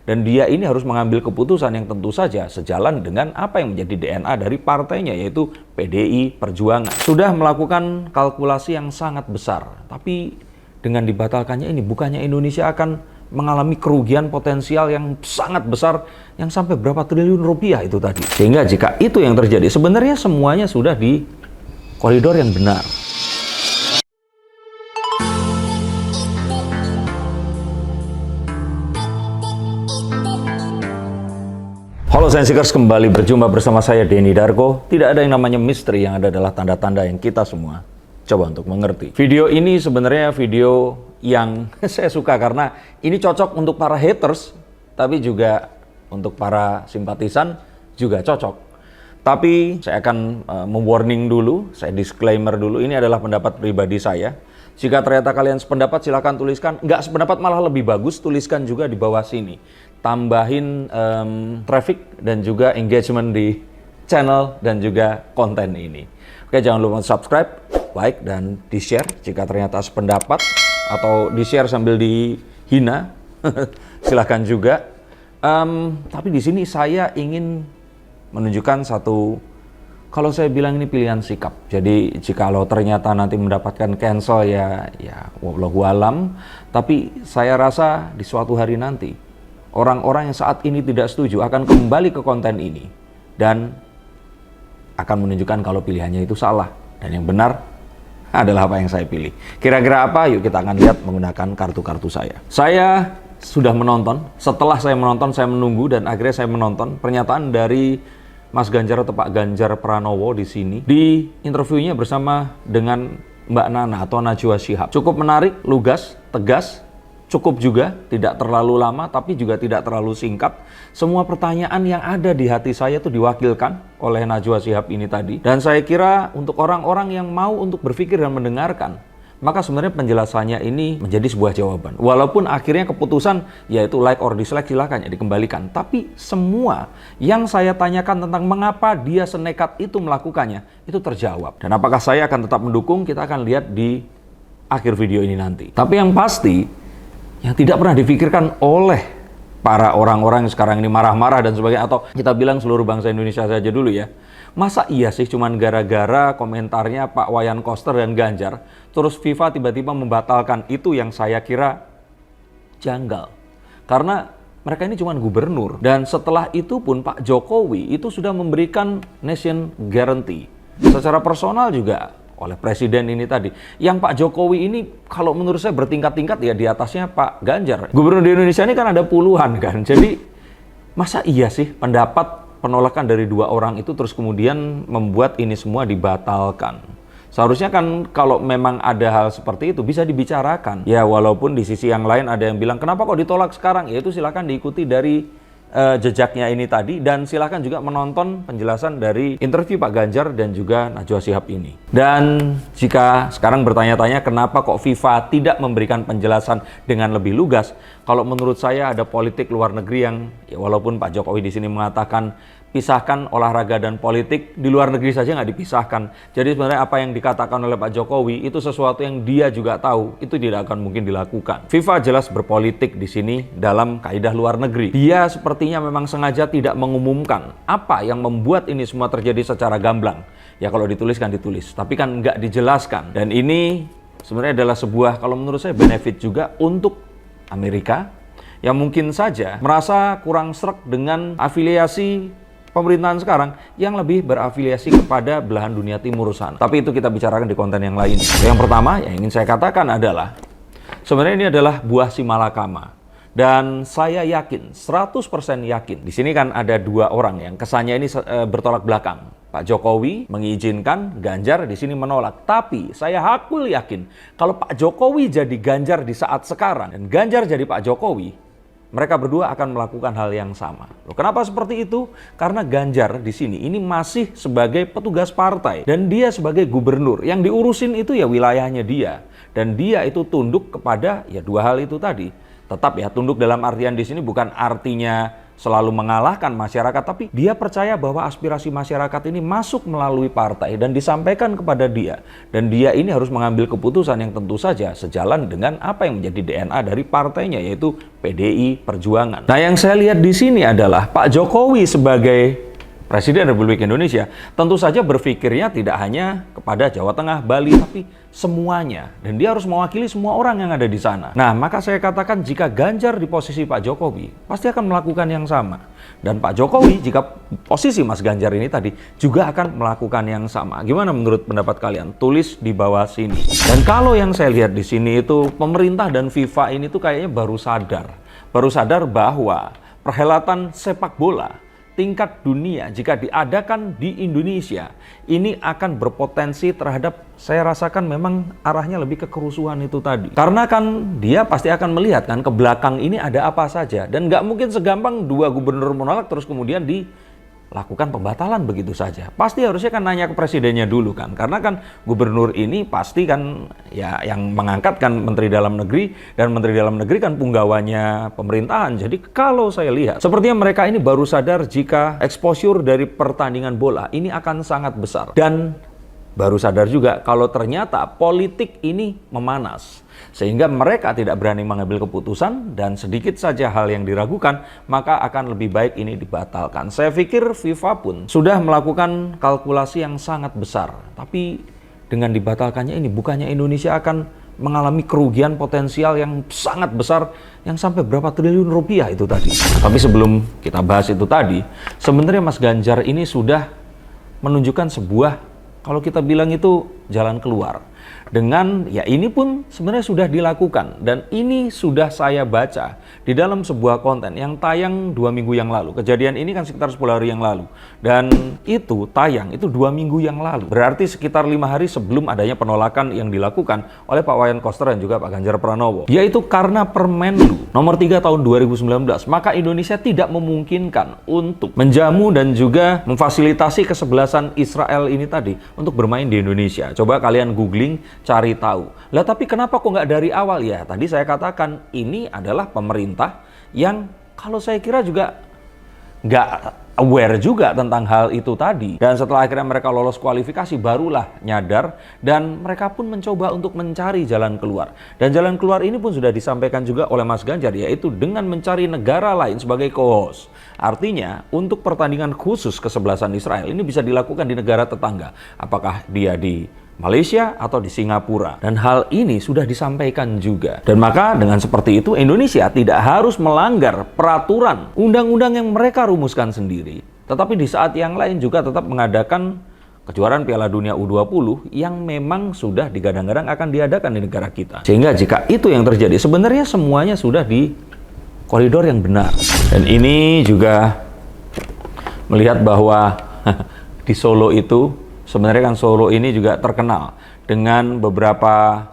Dan dia ini harus mengambil keputusan yang tentu saja sejalan dengan apa yang menjadi DNA dari partainya, yaitu PDI Perjuangan. Sudah melakukan kalkulasi yang sangat besar, tapi dengan dibatalkannya ini bukannya Indonesia akan mengalami kerugian potensial yang sangat besar, yang sampai berapa triliun rupiah itu tadi. Sehingga jika itu yang terjadi, sebenarnya semuanya sudah di koridor yang benar. Halo Sensikers, kembali berjumpa bersama saya Denny Darko. Tidak ada yang namanya misteri, yang ada adalah tanda-tanda yang kita semua coba untuk mengerti. Video ini sebenarnya video yang saya suka karena ini cocok untuk para haters, tapi juga untuk para simpatisan juga cocok. Tapi saya akan mewarning dulu, saya disclaimer dulu, ini adalah pendapat pribadi saya. Jika ternyata kalian sependapat, silahkan tuliskan. Nggak sependapat malah lebih bagus, tuliskan juga di bawah sini. Tambahin traffic dan juga engagement di channel dan juga konten ini. Oke, jangan lupa subscribe, like, dan di-share jika ternyata sependapat, atau di-share sambil dihina, silahkan juga. Tapi di sini saya ingin menunjukkan satu, kalau saya bilang ini pilihan sikap. Jadi jikalau ternyata nanti mendapatkan cancel ya wallahu alam. Tapi saya rasa di suatu hari nanti orang-orang yang saat ini tidak setuju akan kembali ke konten ini dan akan menunjukkan kalau pilihannya itu salah dan yang benar adalah apa yang saya pilih. Kira-kira apa? Yuk kita akan lihat menggunakan kartu-kartu saya. Saya sudah menonton. Setelah saya menonton, saya menunggu dan akhirnya saya menonton pernyataan dari Mas Ganjar atau Pak Ganjar Pranowo di sini di interviewnya bersama dengan Mbak Nana atau Najwa Shihab. Cukup menarik, lugas, tegas, cukup juga, tidak terlalu lama tapi juga tidak terlalu singkat. Semua pertanyaan yang ada di hati saya itu diwakilkan oleh Najwa Shihab ini tadi. Dan saya kira untuk orang-orang yang mau untuk berpikir dan mendengarkan, maka sebenarnya penjelasannya ini menjadi sebuah jawaban. Walaupun akhirnya keputusan yaitu like or dislike, silakan ya dikembalikan. Tapi semua yang saya tanyakan tentang mengapa dia senekat itu melakukannya, itu terjawab. Dan apakah saya akan tetap mendukung, kita akan lihat di akhir video ini nanti. Tapi yang pasti, yang tidak pernah difikirkan oleh para orang-orang yang sekarang ini marah-marah dan sebagainya, atau kita bilang seluruh bangsa Indonesia saja dulu ya. Masa iya sih cuman gara-gara komentarnya Pak Wayan Koster dan Ganjar, terus FIFA tiba-tiba membatalkan? Itu yang saya kira janggal. Karena mereka ini cuman gubernur. Dan setelah itu pun Pak Jokowi itu sudah memberikan nation guarantee. Secara personal juga oleh presiden ini tadi. Yang Pak Jokowi ini kalau menurut saya bertingkat-tingkat ya di atasnya Pak Ganjar. Gubernur di Indonesia ini kan ada puluhan kan. Jadi masa iya sih pendapat penolakan dari dua orang itu terus kemudian membuat ini semua dibatalkan? Seharusnya kan kalau memang ada hal seperti itu bisa dibicarakan. Ya walaupun di sisi yang lain ada yang bilang kenapa kok ditolak sekarang? Ya itu silakan diikuti dari jejaknya ini tadi, dan silahkan juga menonton penjelasan dari interview Pak Ganjar dan juga Najwa Shihab ini. Dan jika sekarang bertanya-tanya kenapa kok FIFA tidak memberikan penjelasan dengan lebih lugas, kalau menurut saya ada politik luar negeri yang ya walaupun Pak Jokowi di sini mengatakan pisahkan olahraga dan politik, di luar negeri saja nggak dipisahkan. Jadi sebenarnya apa yang dikatakan oleh Pak Jokowi itu sesuatu yang dia juga tahu, itu tidak akan mungkin dilakukan. FIFA jelas berpolitik di sini dalam kaidah luar negeri. Dia sepertinya memang sengaja tidak mengumumkan apa yang membuat ini semua terjadi secara gamblang. Ya kalau dituliskan ditulis, tapi kan nggak dijelaskan. Dan ini sebenarnya adalah sebuah, kalau menurut saya, benefit juga untuk Amerika yang mungkin saja merasa kurang srek dengan afiliasi pemerintahan sekarang yang lebih berafiliasi kepada belahan dunia timur sana. Tapi itu kita bicarakan di konten yang lain. Yang pertama yang ingin saya katakan adalah sebenarnya ini adalah buah si malakama. Dan saya yakin, 100% yakin. Di sini kan ada dua orang yang kesannya ini bertolak belakang. Pak Jokowi mengizinkan, Ganjar di sini menolak. Tapi saya hakul yakin kalau Pak Jokowi jadi Ganjar di saat sekarang dan Ganjar jadi Pak Jokowi, mereka berdua akan melakukan hal yang sama. Loh, kenapa seperti itu? Karena Ganjar di sini ini masih sebagai petugas partai dan dia sebagai gubernur. Yang diurusin itu ya wilayahnya dia, dan dia itu tunduk kepada ya dua hal itu tadi. Tetap ya tunduk dalam artian di sini bukan artinya selalu mengalahkan masyarakat, tapi dia percaya bahwa aspirasi masyarakat ini masuk melalui partai dan disampaikan kepada dia. Dan dia ini harus mengambil keputusan yang tentu saja sejalan dengan apa yang menjadi DNA dari partainya, yaitu PDI Perjuangan. Nah, yang saya lihat di sini adalah Pak Jokowi sebagai Presiden Republik Indonesia tentu saja berpikirnya tidak hanya kepada Jawa Tengah, Bali, tapi semuanya. Dan dia harus mewakili semua orang yang ada di sana. Nah, maka saya katakan jika Ganjar di posisi Pak Jokowi, pasti akan melakukan yang sama. Dan Pak Jokowi jika posisi Mas Ganjar ini tadi juga akan melakukan yang sama. Gimana menurut pendapat kalian? Tulis di bawah sini. Dan kalau yang saya lihat di sini itu pemerintah dan FIFA ini tuh kayaknya baru sadar bahwa perhelatan sepak bola tingkat dunia jika diadakan di Indonesia ini akan berpotensi terhadap, saya rasakan memang arahnya lebih ke kerusuhan itu tadi. Karena kan dia pasti akan melihat kan ke belakang ini ada apa saja, dan nggak mungkin segampang dua gubernur menolak terus kemudian dilakukan pembatalan begitu saja. Pasti harusnya kan nanya ke presidennya dulu kan, karena kan gubernur ini pasti kan ya yang mengangkat kan Menteri Dalam Negeri, dan Menteri Dalam Negeri kan punggawanya pemerintahan. Jadi kalau saya lihat sepertinya mereka ini baru sadar jika exposure dari pertandingan bola ini akan sangat besar, dan baru sadar juga kalau ternyata politik ini memanas, sehingga mereka tidak berani mengambil keputusan, dan sedikit saja hal yang diragukan, maka akan lebih baik ini dibatalkan. Saya pikir FIFA pun sudah melakukan kalkulasi yang sangat besar, tapi dengan dibatalkannya ini bukannya Indonesia akan mengalami kerugian potensial yang sangat besar, yang sampai berapa triliun rupiah itu tadi. Tapi sebelum kita bahas itu tadi, sebenarnya Mas Ganjar ini sudah menunjukkan sebuah, kalau kita bilang itu jalan keluar. Dengan ya ini pun sebenarnya sudah dilakukan, dan ini sudah saya baca di dalam sebuah konten yang tayang 2 minggu yang lalu. Kejadian ini kan sekitar 10 hari yang lalu, dan itu tayang itu 2 minggu yang lalu. Berarti sekitar 5 hari sebelum adanya penolakan yang dilakukan oleh Pak Wayan Koster dan juga Pak Ganjar Pranowo, yaitu karena Permenlu nomor 3 tahun 2019, maka Indonesia tidak memungkinkan untuk menjamu dan juga memfasilitasi kesebelasan Israel ini tadi untuk bermain di Indonesia. Coba kalian googling, cari tahu. Lah tapi kenapa kok nggak dari awal? Ya tadi saya katakan ini adalah pemerintah yang kalau saya kira juga nggak aware juga tentang hal itu tadi. Dan setelah akhirnya mereka lolos kualifikasi barulah nyadar, dan mereka pun mencoba untuk mencari jalan keluar. Dan jalan keluar ini pun sudah disampaikan juga oleh Mas Ganjar, yaitu dengan mencari negara lain sebagai co-host. Artinya untuk pertandingan khusus kesebelasan Israel ini bisa dilakukan di negara tetangga. Apakah dia di Malaysia atau di Singapura, dan hal ini sudah disampaikan juga. Dan maka dengan seperti itu Indonesia tidak harus melanggar peraturan undang-undang yang mereka rumuskan sendiri, tetapi di saat yang lain juga tetap mengadakan kejuaraan Piala Dunia U20 yang memang sudah digadang-gadang akan diadakan di negara kita. Sehingga jika itu yang terjadi, sebenarnya semuanya sudah di koridor yang benar. Dan ini juga melihat bahwa di Solo itu sebenarnya kan Solo ini juga terkenal dengan beberapa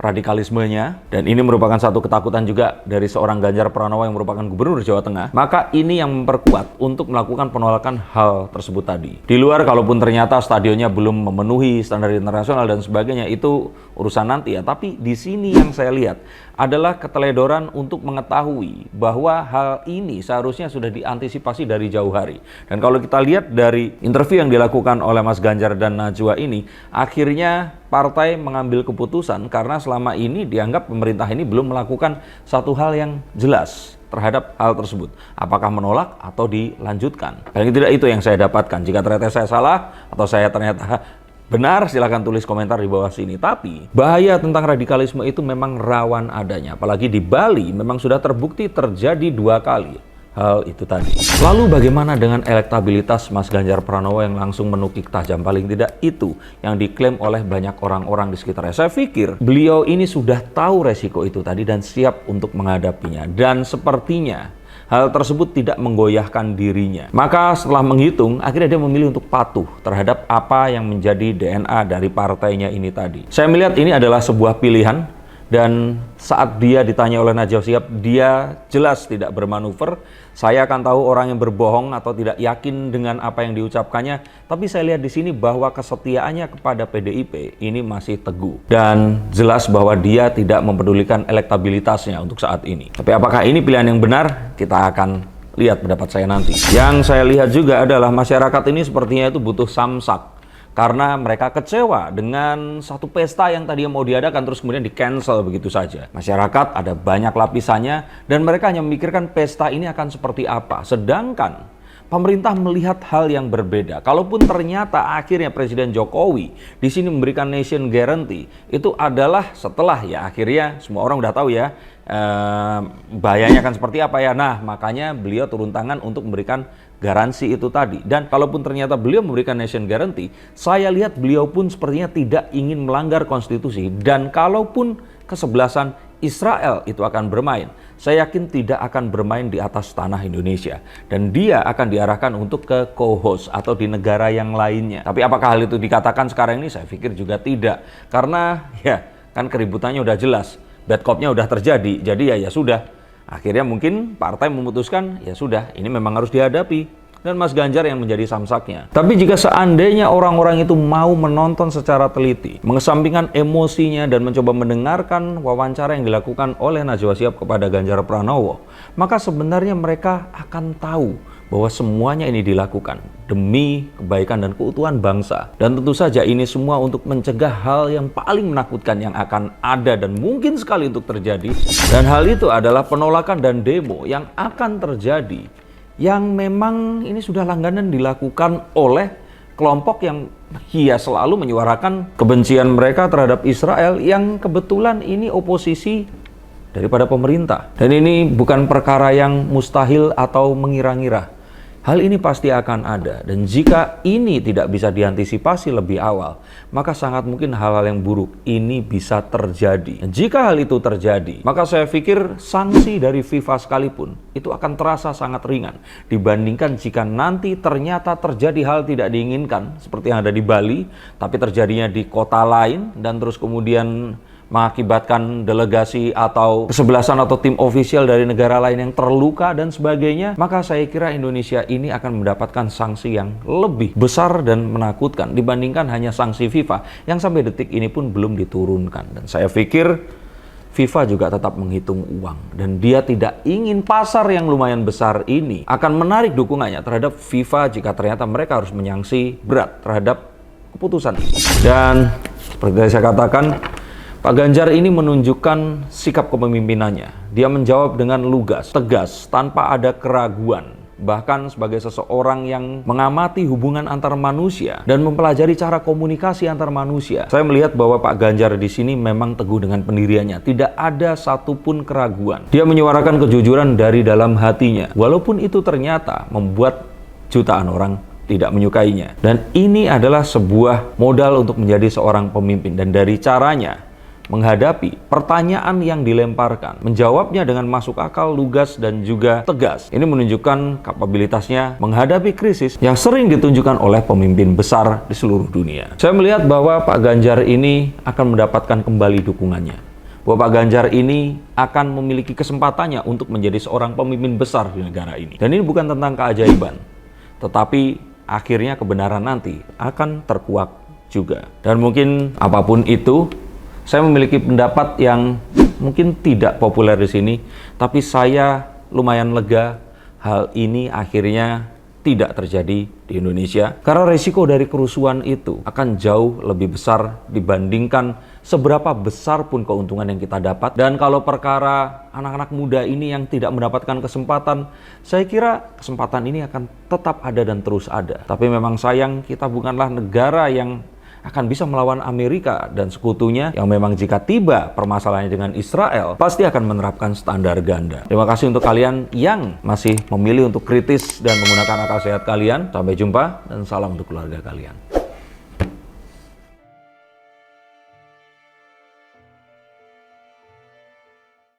radikalismenya, dan ini merupakan satu ketakutan juga dari seorang Ganjar Pranowo yang merupakan gubernur Jawa Tengah. Maka ini yang memperkuat untuk melakukan penolakan hal tersebut tadi. Di luar, kalaupun ternyata stadionnya belum memenuhi standar internasional dan sebagainya, itu urusan nanti ya. Tapi di sini yang saya lihat adalah keteledoran untuk mengetahui bahwa hal ini seharusnya sudah diantisipasi dari jauh hari. Dan kalau kita lihat dari interview yang dilakukan oleh Mas Ganjar dan Najwa ini, akhirnya partai mengambil keputusan karena selama ini dianggap pemerintah ini belum melakukan satu hal yang jelas terhadap hal tersebut. Apakah menolak atau dilanjutkan? Paling tidak itu yang saya dapatkan. Jika ternyata saya salah atau saya ternyata benar, silahkan tulis komentar di bawah sini. Tapi bahaya tentang radikalisme itu memang rawan adanya. Apalagi di Bali memang sudah terbukti terjadi 2 kali hal itu tadi. Lalu bagaimana dengan elektabilitas Mas Ganjar Pranowo yang langsung menukik tajam? Paling tidak itu yang diklaim oleh banyak orang-orang di sekitarnya. Saya pikir beliau ini sudah tahu resiko itu tadi dan siap untuk menghadapinya. Dan sepertinya hal tersebut tidak menggoyahkan dirinya. Maka setelah menghitung, akhirnya dia memilih untuk patuh terhadap apa yang menjadi DNA dari partainya ini tadi. Saya melihat ini adalah sebuah pilihan. Dan saat dia ditanya oleh Najwa Shihab, dia jelas tidak bermanuver. Saya akan tahu orang yang berbohong atau tidak yakin dengan apa yang diucapkannya. Tapi saya lihat di sini bahwa kesetiaannya kepada PDIP ini masih teguh. Dan jelas bahwa dia tidak mempedulikan elektabilitasnya untuk saat ini. Tapi apakah ini pilihan yang benar? Kita akan lihat pendapat saya nanti. Yang saya lihat juga adalah masyarakat ini sepertinya itu butuh samsak. Karena mereka kecewa dengan satu pesta yang tadinya mau diadakan terus kemudian di-cancel begitu saja. Masyarakat ada banyak lapisannya dan mereka hanya memikirkan pesta ini akan seperti apa. Sedangkan pemerintah melihat hal yang berbeda. Kalaupun ternyata akhirnya Presiden Jokowi di sini memberikan nation guarantee, itu adalah setelah ya akhirnya semua orang udah tahu ya bahayanya akan seperti apa ya. Nah, makanya beliau turun tangan untuk memberikan garansi itu tadi. Dan kalaupun ternyata beliau memberikan nation guarantee, saya lihat beliau pun sepertinya tidak ingin melanggar konstitusi. Dan kalaupun kesebelasan Israel itu akan bermain, saya yakin tidak akan bermain di atas tanah Indonesia. Dan dia akan diarahkan untuk ke co-host atau di negara yang lainnya. Tapi apakah hal itu dikatakan sekarang ini? Saya pikir juga tidak. Karena ya kan keributannya udah jelas. Bad cop-nya udah terjadi. Jadi ya sudah. Akhirnya mungkin partai memutuskan, ya sudah, ini memang harus dihadapi. Dan Mas Ganjar yang menjadi samsaknya. Tapi jika seandainya orang-orang itu mau menonton secara teliti, mengesampingkan emosinya dan mencoba mendengarkan wawancara yang dilakukan oleh Najwa Shihab kepada Ganjar Pranowo, maka sebenarnya mereka akan tahu bahwa semuanya ini dilakukan demi kebaikan dan keutuhan bangsa. Dan tentu saja ini semua untuk mencegah hal yang paling menakutkan yang akan ada dan mungkin sekali untuk terjadi. Dan hal itu adalah penolakan dan demo yang akan terjadi, yang memang ini sudah langganan dilakukan oleh kelompok yang selalu menyuarakan kebencian mereka terhadap Israel, yang kebetulan ini oposisi daripada pemerintah. Dan ini bukan perkara yang mustahil atau mengira-ngira. Hal ini pasti akan ada, dan jika ini tidak bisa diantisipasi lebih awal, maka sangat mungkin hal-hal yang buruk ini bisa terjadi. Dan jika hal itu terjadi, maka saya pikir sanksi dari FIFA sekalipun itu akan terasa sangat ringan dibandingkan jika nanti ternyata terjadi hal tidak diinginkan seperti yang ada di Bali, tapi terjadinya di kota lain dan terus kemudian mengakibatkan delegasi atau kesebelasan atau tim ofisial dari negara lain yang terluka dan sebagainya, maka saya kira Indonesia ini akan mendapatkan sanksi yang lebih besar dan menakutkan dibandingkan hanya sanksi FIFA yang sampai detik ini pun belum diturunkan. Dan saya pikir FIFA juga tetap menghitung uang, dan dia tidak ingin pasar yang lumayan besar ini akan menarik dukungannya terhadap FIFA jika ternyata mereka harus menyangsi berat terhadap keputusan ini. Dan seperti saya katakan, Pak Ganjar ini menunjukkan sikap kepemimpinannya. Dia menjawab dengan lugas, tegas, tanpa ada keraguan. Bahkan sebagai seseorang yang mengamati hubungan antar manusia dan mempelajari cara komunikasi antar manusia, saya melihat bahwa Pak Ganjar di sini memang teguh dengan pendiriannya. Tidak ada satupun keraguan. Dia menyuarakan kejujuran dari dalam hatinya, walaupun itu ternyata membuat jutaan orang tidak menyukainya. Dan ini adalah sebuah modal untuk menjadi seorang pemimpin. Dan dari caranya menghadapi pertanyaan yang dilemparkan, menjawabnya dengan masuk akal, lugas, dan juga tegas. Ini menunjukkan kapabilitasnya menghadapi krisis yang sering ditunjukkan oleh pemimpin besar di seluruh dunia. Saya melihat bahwa Pak Ganjar ini akan mendapatkan kembali dukungannya. Bahwa Pak Ganjar ini akan memiliki kesempatannya untuk menjadi seorang pemimpin besar di negara ini. Dan ini bukan tentang keajaiban, tetapi akhirnya kebenaran nanti akan terkuak juga. Dan mungkin apapun itu, saya memiliki pendapat yang mungkin tidak populer di sini, tapi saya lumayan lega hal ini akhirnya tidak terjadi di Indonesia. Karena risiko dari kerusuhan itu akan jauh lebih besar dibandingkan seberapa besar pun keuntungan yang kita dapat. Dan kalau perkara anak-anak muda ini yang tidak mendapatkan kesempatan, saya kira kesempatan ini akan tetap ada dan terus ada. Tapi memang sayang, kita bukanlah negara yang akan bisa melawan Amerika dan sekutunya, yang memang jika tiba permasalahannya dengan Israel pasti akan menerapkan standar ganda. Terima kasih untuk kalian yang masih memilih untuk kritis dan menggunakan akal sehat kalian. Sampai jumpa dan salam untuk keluarga kalian.